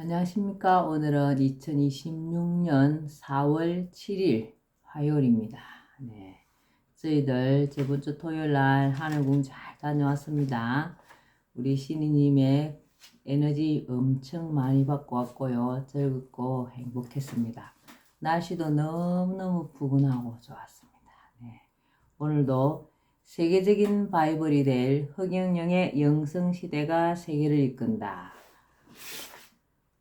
안녕하십니까. 오늘은 2026년 4월 7일 화요일입니다. 네. 저희들 저번주 토요일 날 하늘궁 잘 다녀왔습니다. 우리 신이님의 에너지 엄청 많이 받고 왔고요. 즐겁고 행복했습니다. 날씨도 너무너무 푸근하고 좋았습니다. 네. 오늘도 세계적인 바이블이 될 흑영령의 영성시대가 세계를 이끈다.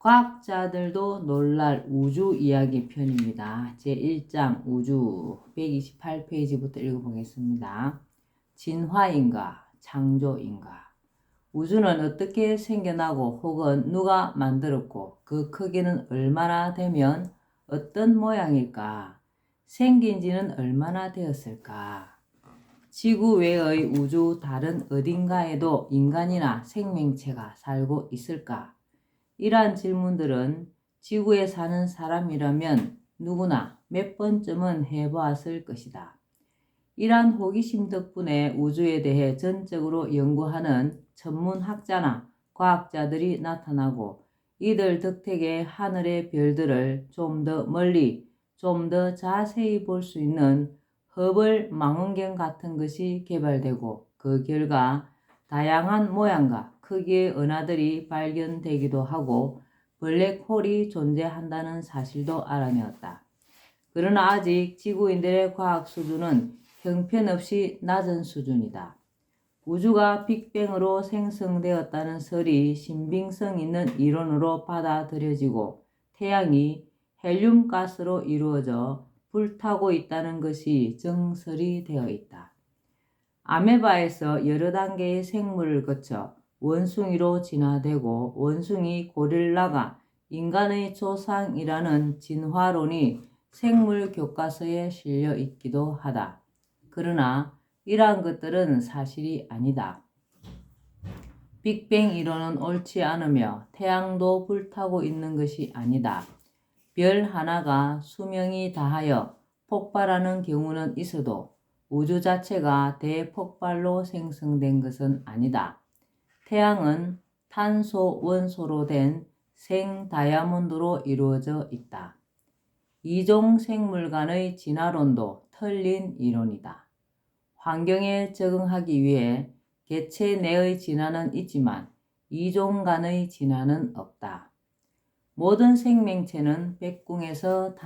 과학자들도 놀랄 우주 이야기 편입니다. 제1장 우주 128페이지부터 읽어보겠습니다. 진화인가 창조인가. 우주는 어떻게 생겨나고 혹은 누가 만들었고 그 크기는 얼마나 되면 어떤 모양일까? 생긴 지는 얼마나 되었을까? 지구 외의 우주 다른 어딘가에도 인간이나 생명체가 살고 있을까? 이러한 질문들은 지구에 사는 사람이라면 누구나 몇 번쯤은 해보았을 것이다. 이러한 호기심 덕분에 우주에 대해 전적으로 연구하는 천문학자나 과학자들이 나타나고 이들 덕택에 하늘의 별들을 좀 더 멀리, 좀 더 자세히 볼 수 있는 허블 망원경 같은 것이 개발되고 그 결과 다양한 모양과 크기의 은하들이 발견되기도 하고 블랙홀이 존재한다는 사실도 알아내었다. 그러나 아직 지구인들의 과학 수준은 형편없이 낮은 수준이다. 우주가 빅뱅으로 생성되었다는 설이 신빙성 있는 이론으로 받아들여지고 태양이 헬륨 가스로 이루어져 불타고 있다는 것이 정설이 되어 있다. 아메바에서 여러 단계의 생물을 거쳐 원숭이로 진화되고 원숭이 고릴라가 인간의 조상이라는 진화론이 생물 교과서에 실려 있기도 하다. 그러나 이러한 것들은 사실이 아니다. 빅뱅 이론은 옳지 않으며 태양도 불타고 있는 것이 아니다. 별 하나가 수명이 다하여 폭발하는 경우는 있어도 우주 자체가 대폭발로 생성된 것은 아니다. 태양은 탄소 원소로 된 생다이아몬드로 이루어져 있다. 이종 생물 간의 진화론도 틀린 이론이다. 환경에 적응하기 위해 개체 내의 진화는 있지만 이종 간의 진화는 없다. 모든 생명체는 백궁에서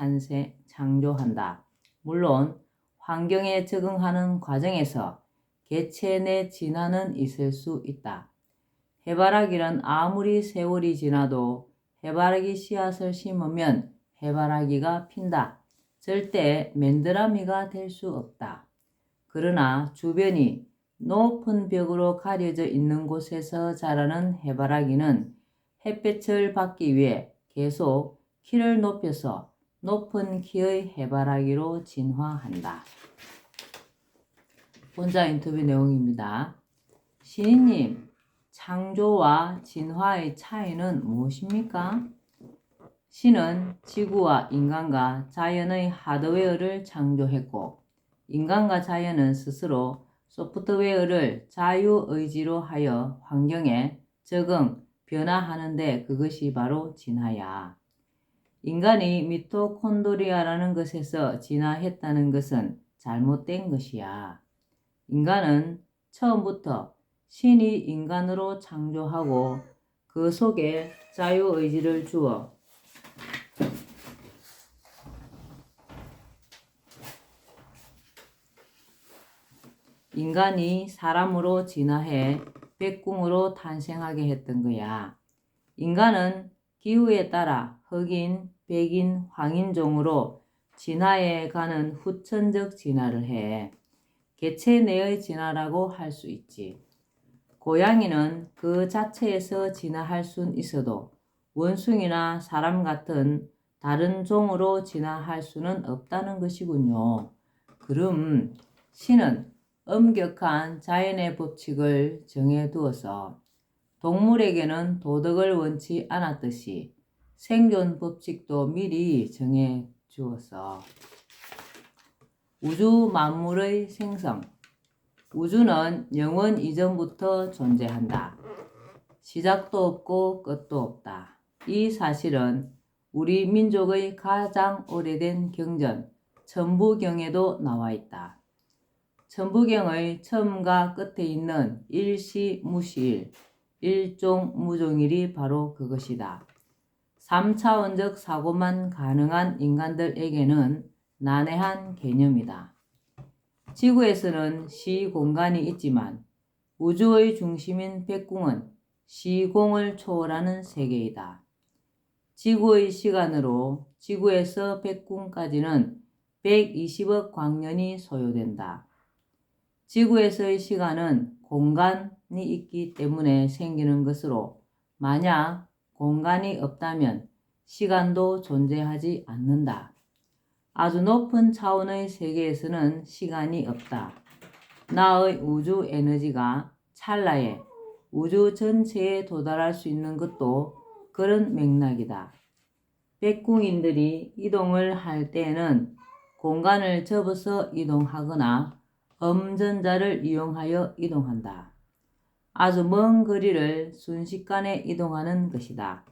창조한다. 물론 환경에 적응하는 과정에서 개체 내 진화는 있을 수 있다. 해바라기는 아무리 세월이 지나도 해바라기 씨앗을 심으면 해바라기가 핀다. 절대 맨드라미가 될 수 없다. 그러나 주변이 높은 벽으로 가려져 있는 곳에서 자라는 해바라기는 햇볕을 받기 위해 계속 키를 높여서 높은 키의 해바라기로 진화한다. 본자 인터뷰 내용입니다. 신이님, 창조와 진화의 차이는 무엇입니까? 신은 지구와 인간과 자연의 하드웨어를 창조했고 인간과 자연은 스스로 소프트웨어를 자유의지로 하여 환경에 적응, 변화하는데 그것이 바로 진화야. 인간이 미토콘드리아라는 것에서 진화했다는 것은 잘못된 것이야. 인간은 처음부터 신이 인간으로 창조하고 그 속에 자유의지를 주어 인간이 사람으로 진화해 백궁으로 탄생하게 했던 거야. 인간은 기후에 따라 흑인, 백인, 황인종으로 진화해 가는 후천적 진화를 해. 개체 내의 진화라고 할 수 있지. 고양이는 그 자체에서 진화할 순 있어도 원숭이나 사람 같은 다른 종으로 진화할 수는 없다는 것이군요. 그럼 신은 엄격한 자연의 법칙을 정해두어서 동물에게는 도덕을 원치 않았듯이 생존 법칙도 미리 정해주어서 우주 만물의 생성. 우주는 영원 이전부터 존재한다. 시작도 없고 끝도 없다. 이 사실은 우리 민족의 가장 오래된 경전 천부경에도 나와 있다. 천부경의 처음과 끝에 있는 일시무시일, 일종무종일이 바로 그것이다. 3차원적 사고만 가능한 인간들에게는 난해한 개념이다. 지구에서는 시공간이 있지만 우주의 중심인 백궁은 시공을 초월하는 세계이다. 지구의 시간으로 지구에서 백궁까지는 120억 광년이 소요된다. 지구에서의 시간은 공간이 있기 때문에 생기는 것으로 만약 공간이 없다면 시간도 존재하지 않는다. 아주 높은 차원의 세계에서는 시간이 없다. 나의 우주 에너지가 찰나에 우주 전체에 도달할 수 있는 것도 그런 맥락이다. 백궁인들이 이동을 할 때에는 공간을 접어서 이동하거나 음전자를 이용하여 이동한다. 아주 먼 거리를 순식간에 이동하는 것이다.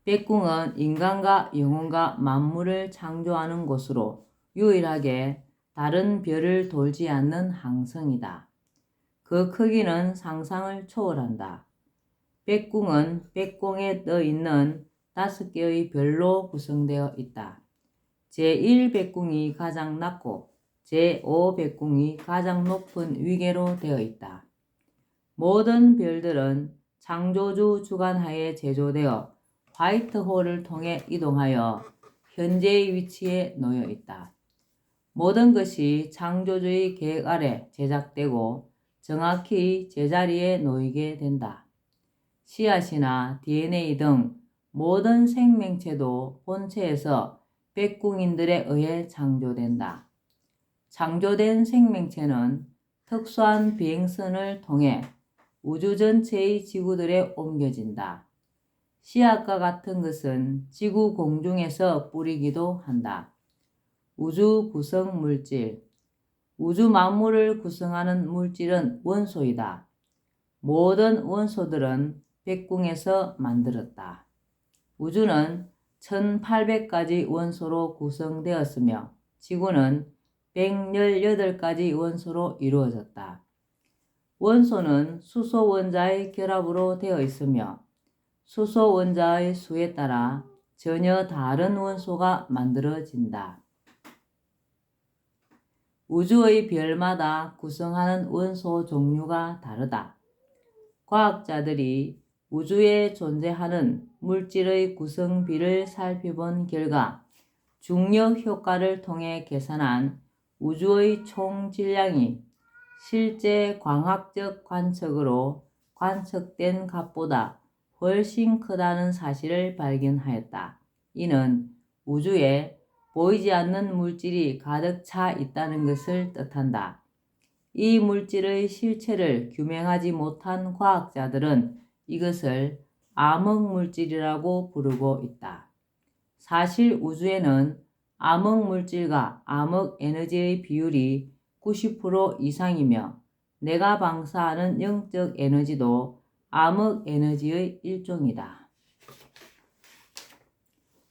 백궁은 인간과 영혼과 만물을 창조하는 곳으로 유일하게 다른 별을 돌지 않는 항성이다. 그 크기는 상상을 초월한다. 백궁은 백공에 떠 있는 5개의 별로 구성되어 있다. 제1백궁이 가장 낮고 제5백궁이 가장 높은 위계로 되어 있다. 모든 별들은 창조주 주관하에 제조되어 화이트홀을 통해 이동하여 현재의 위치에 놓여 있다. 모든 것이 창조주의 계획 아래 제작되고 정확히 제자리에 놓이게 된다. 씨앗이나 DNA 등 모든 생명체도 본체에서 백궁인들에 의해 창조된다. 창조된 생명체는 특수한 비행선을 통해 우주 전체의 지구들에 옮겨진다. 씨앗과 같은 것은 지구 공중에서 뿌리기도 한다. 우주 구성 물질. 우주 만물을 구성하는 물질은 원소이다. 모든 원소들은 백궁에서 만들었다. 우주는 1800가지 원소로 구성되었으며 지구는 118가지 원소로 이루어졌다. 원소는 수소 원자의 결합으로 되어 있으며 수소 원자의 수에 따라 전혀 다른 원소가 만들어진다. 우주의 별마다 구성하는 원소 종류가 다르다. 과학자들이 우주에 존재하는 물질의 구성비를 살펴본 결과 중력 효과를 통해 계산한 우주의 총 질량이 실제 광학적 관측으로 관측된 값보다 훨씬 크다는 사실을 발견하였다. 이는 우주에 보이지 않는 물질이 가득 차 있다는 것을 뜻한다. 이 물질의 실체를 규명하지 못한 과학자들은 이것을 암흑물질이라고 부르고 있다. 사실 우주에는 암흑물질과 암흑에너지의 비율이 90% 이상이며 내가 방사하는 영적 에너지도 암흑에너지의 일종이다.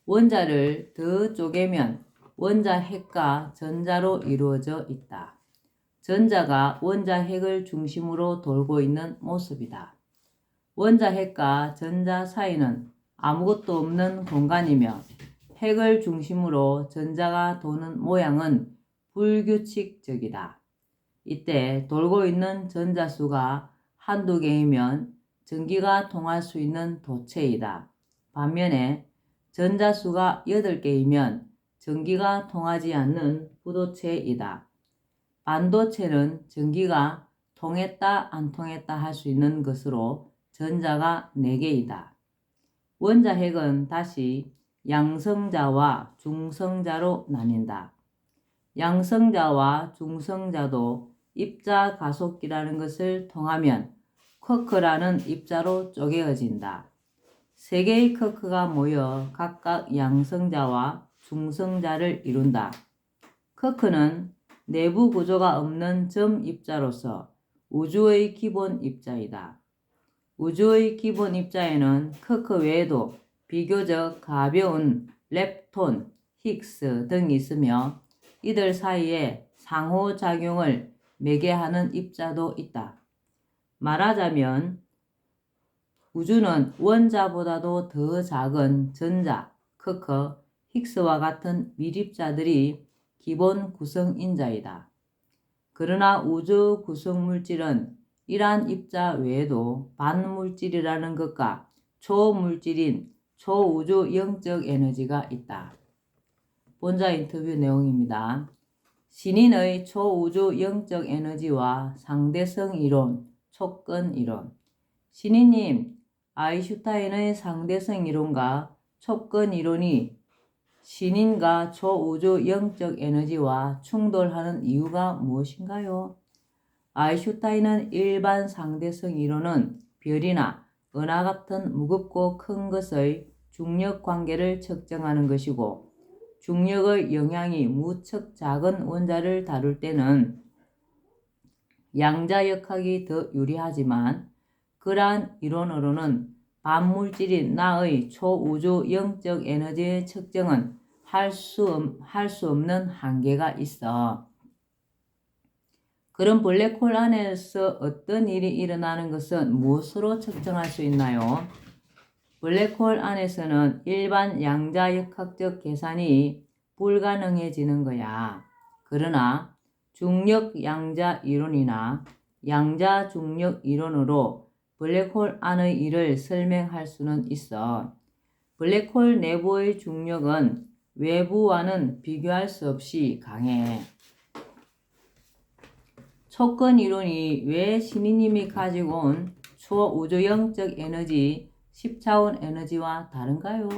원자를 더 쪼개면 원자핵과 전자로 이루어져 있다. 전자가 원자핵을 중심으로 돌고 있는 모습이다. 원자핵과 전자 사이는 아무것도 없는 공간이며 핵을 중심으로 전자가 도는 모양은 불규칙적이다. 이때 돌고 있는 전자수가 한두 개이면 전기가 통할 수 있는 도체이다. 반면에 전자수가 8개이면 전기가 통하지 않는 부도체이다. 반도체는 전기가 통했다 안 통했다 할 수 있는 것으로 전자가 4개이다. 원자핵은 다시 양성자와 중성자로 나뉜다. 양성자와 중성자도 입자 가속기라는 것을 통하면 쿼크라는 입자로 쪼개어진다. 3개의 쿼크가 모여 각각 양성자와 중성자를 이룬다. 쿼크는 내부 구조가 없는 점 입자로서 우주의 기본 입자이다. 우주의 기본 입자에는 크크 외에도 비교적 가벼운 렙톤, 힉스 등이 있으며 이들 사이에 상호작용을 매개하는 입자도 있다. 말하자면 우주는 원자보다도 더 작은 전자, 크크, 힉스와 같은 밀입자들이 기본 구성인자이다. 그러나 우주 구성물질은 이러한 입자 외에도 반물질이라는 것과 초물질인 초우주 영적 에너지가 있다. 본자 인터뷰 내용입니다. 신인의 초우주 영적 에너지와 상대성 이론, 촉근 이론. 신인님, 아인슈타인의 상대성 이론과 촉근 이론이 신인과 초우주 영적 에너지와 충돌하는 이유가 무엇인가요? 아인슈타인은 일반 상대성 이론은 별이나 은하 같은 무겁고 큰 것의 중력 관계를 측정하는 것이고 중력의 영향이 무척 작은 원자를 다룰 때는 양자역학이 더 유리하지만 그러한 이론으로는 반물질인 나의 초우주 영적 에너지의 측정은 할 수 없는 한계가 있어. 그럼 블랙홀 안에서 어떤 일이 일어나는 것은 무엇으로 측정할 수 있나요? 블랙홀 안에서는 일반 양자역학적 계산이 불가능해지는 거야. 그러나 중력 양자 이론이나 양자 중력 이론으로 블랙홀 안의 일을 설명할 수는 있어. 블랙홀 내부의 중력은 외부와는 비교할 수 없이 강해. 촉근 이론이 왜 신이님이 가지고 온 초우주영적 에너지 10차원 에너지와 다른가요?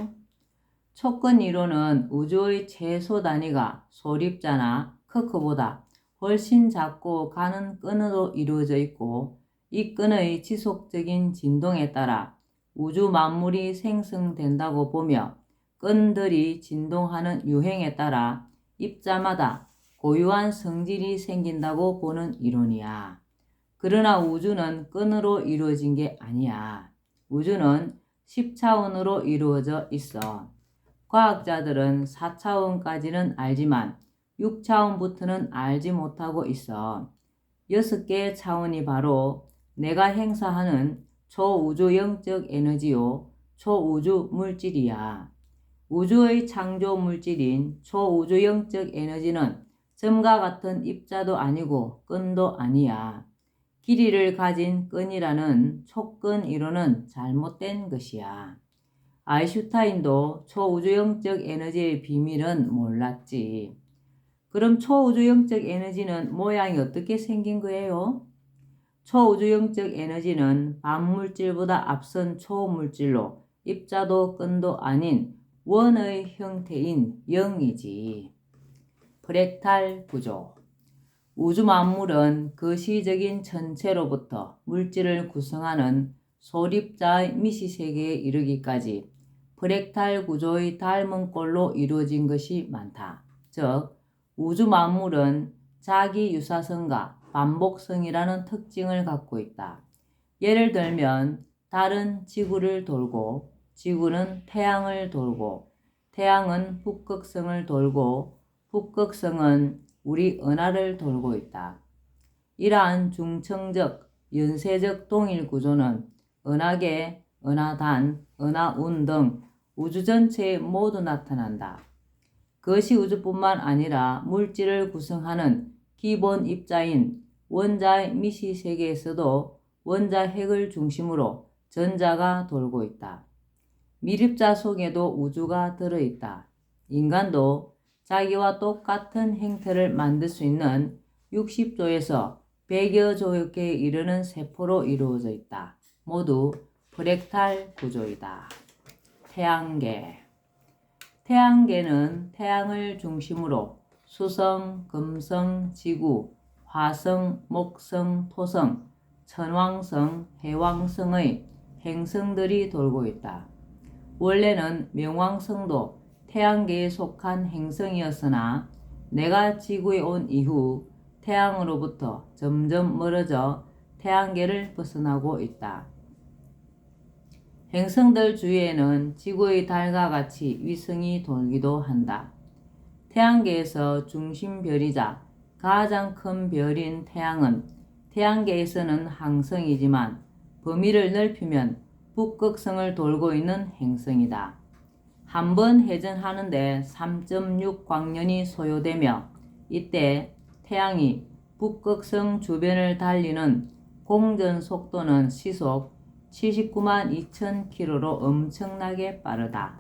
촉근 이론은 우주의 최소 단위가 소립자나 크크보다 훨씬 작고 가는 끈으로 이루어져 있고 이 끈의 지속적인 진동에 따라 우주 만물이 생성된다고 보며 끈들이 진동하는 유행에 따라 입자마다 고유한 성질이 생긴다고 보는 이론이야. 그러나 우주는 끈으로 이루어진 게 아니야. 우주는 10차원으로 이루어져 있어. 과학자들은 4차원까지는 알지만 6차원부터는 알지 못하고 있어. 6개의 차원이 바로 내가 행사하는 초우주 영적 에너지요, 초우주 물질이야. 우주의 창조 물질인 초우주 영적 에너지는 점과 같은 입자도 아니고 끈도 아니야. 길이를 가진 끈이라는 촉근 이론은 잘못된 것이야. 아인슈타인도 초우주영적 에너지의 비밀은 몰랐지. 그럼 초우주영적 에너지는 모양이 어떻게 생긴 거예요? 초우주영적 에너지는 반물질보다 앞선 초물질로 입자도 끈도 아닌 원의 형태인 영이지. 프랙탈 구조. 우주 만물은 거시적인 천체로부터 물질을 구성하는 소립자의 미시세계에 이르기까지 프랙탈 구조의 닮은 꼴로 이루어진 것이 많다. 즉, 우주 만물은 자기 유사성과 반복성이라는 특징을 갖고 있다. 예를 들면 달은 지구를 돌고 지구는 태양을 돌고 태양은 북극성을 돌고 북극성은 우리 은하를 돌고 있다. 이러한 중청적, 연쇄적 동일 구조는 은하계, 은하단, 은하운 등 우주 전체에 모두 나타난다. 그것이 우주뿐만 아니라 물질을 구성하는 기본 입자인 원자의 미시세계에서도 원자 핵을 중심으로 전자가 돌고 있다. 밀입자 속에도 우주가 들어있다. 인간도 자기와 똑같은 행태를 만들 수 있는 60조에서 100여 조에 이르는 세포로 이루어져 있다. 모두 프랙탈 구조이다. 태양계. 태양계는 태양을 중심으로 수성, 금성, 지구, 화성, 목성, 토성, 천왕성, 해왕성의 행성들이 돌고 있다. 원래는 명왕성도 태양계에 속한 행성이었으나 내가 지구에 온 이후 태양으로부터 점점 멀어져 태양계를 벗어나고 있다. 행성들 주위에는 지구의 달과 같이 위성이 돌기도 한다. 태양계에서 중심별이자 가장 큰 별인 태양은 태양계에서는 항성이지만 범위를 넓히면 북극성을 돌고 있는 행성이다. 한번 회전하는데 3.6 광년이 소요되며 이때 태양이 북극성 주변을 달리는 공전 속도는 시속 79만 2천 km로 엄청나게 빠르다.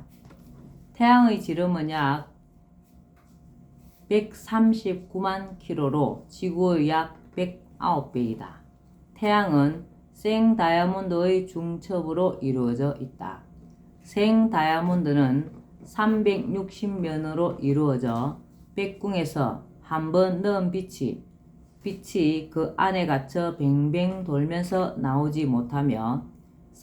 태양의 지름은 약 139만 km로 지구의 약 109배이다. 태양은 생 다이아몬드의 중첩으로 이루어져 있다. 생 다이아몬드는 360면으로 이루어져 백궁에서 한번 넣은 빛이 그 안에 갇혀 뱅뱅 돌면서 나오지 못하며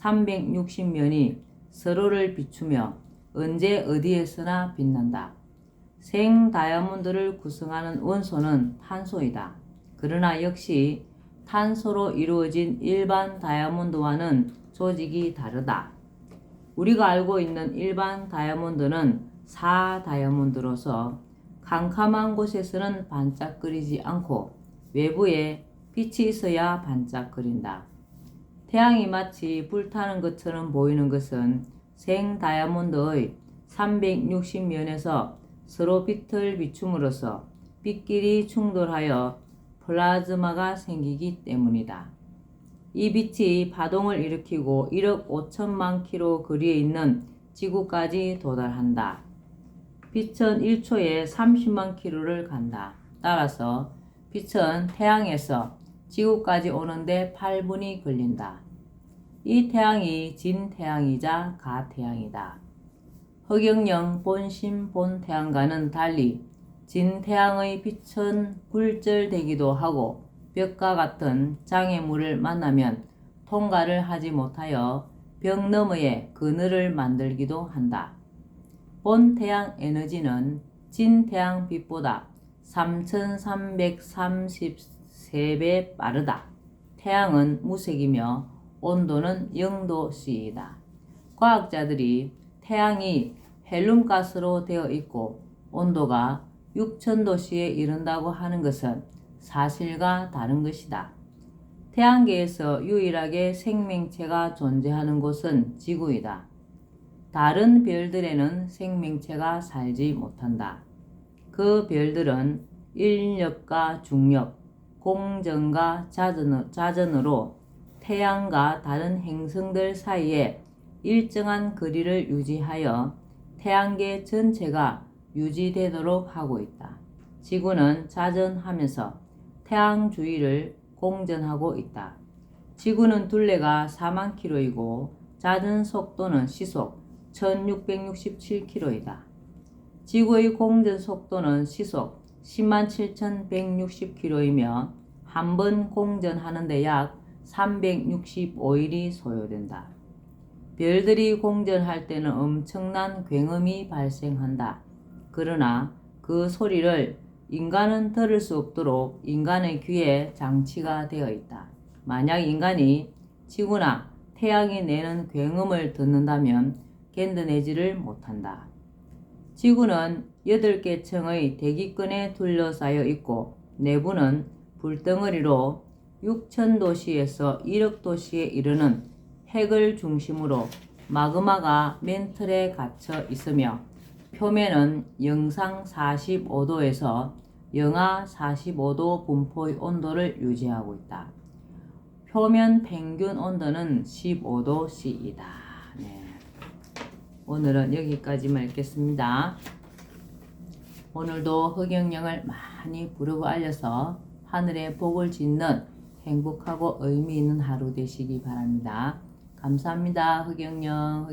360면이 서로를 비추며 언제 어디에서나 빛난다. 생 다이아몬드를 구성하는 원소는 탄소이다. 그러나 역시 탄소로 이루어진 일반 다이아몬드와는 조직이 다르다. 우리가 알고 있는 일반 다이아몬드는 사다이아몬드로서 캄캄한 곳에서는 반짝거리지 않고 외부에 빛이 있어야 반짝거린다. 태양이 마치 불타는 것처럼 보이는 것은 생 다이아몬드의 360면에서 서로 빛을 비춤으로써 빛끼리 충돌하여 플라즈마가 생기기 때문이다. 이 빛이 파동을 일으키고 1억 5천만 킬로 거리에 있는 지구까지 도달한다. 빛은 1초에 30만 킬로를 간다. 따라서 빛은 태양에서 지구까지 오는데 8분이 걸린다. 이 태양이 진태양이자 가태양이다. 허경영 본심 본태양과는 달리 진태양의 빛은 굴절되기도 하고 벽과 같은 장애물을 만나면 통과를 하지 못하여 벽 너머에 그늘을 만들기도 한다. 본태양 에너지는 진태양 빛보다 3333배 빠르다. 태양은 무색이며 온도는 0도씨이다. 과학자들이 태양이 헬륨가스로 되어 있고 온도가 6000도씨에 이른다고 하는 것은 사실과 다른 것이다. 태양계에서 유일하게 생명체가 존재하는 곳은 지구이다. 다른 별들에는 생명체가 살지 못한다. 그 별들은 인력과 중력, 공전과 자전으로 태양과 다른 행성들 사이에 일정한 거리를 유지하여 태양계 전체가 유지되도록 하고 있다. 지구는 자전하면서 태양 주위를 공전하고 있다. 지구는 둘레가 4만 킬로이고 자전 속도는 시속 1667km이다. 지구의 공전 속도는 시속 107,160km이며 한 번 공전하는데 약 365일이 소요된다. 별들이 공전할 때는 엄청난 굉음이 발생한다. 그러나 그 소리를 인간은 들을 수 없도록 인간의 귀에 장치가 되어 있다. 만약 인간이 지구나 태양이 내는 굉음을 듣는다면 견뎌내지를 못한다. 지구는 8개 층의 대기권에 둘러싸여 있고 내부는 불덩어리로 6000도씨에서 1억 도씨에 이르는 핵을 중심으로 마그마가 맨틀에 갇혀 있으며 표면은 영상 45도에서 영하 45도 분포의 온도를 유지하고 있다. 표면 평균 온도는 15도씨이다. 네. 오늘은 여기까지만 읽겠습니다. 오늘도 허경영을 많이 부르고 알려서 하늘에 복을 짓는 행복하고 의미 있는 하루 되시기 바랍니다. 감사합니다. 허경영.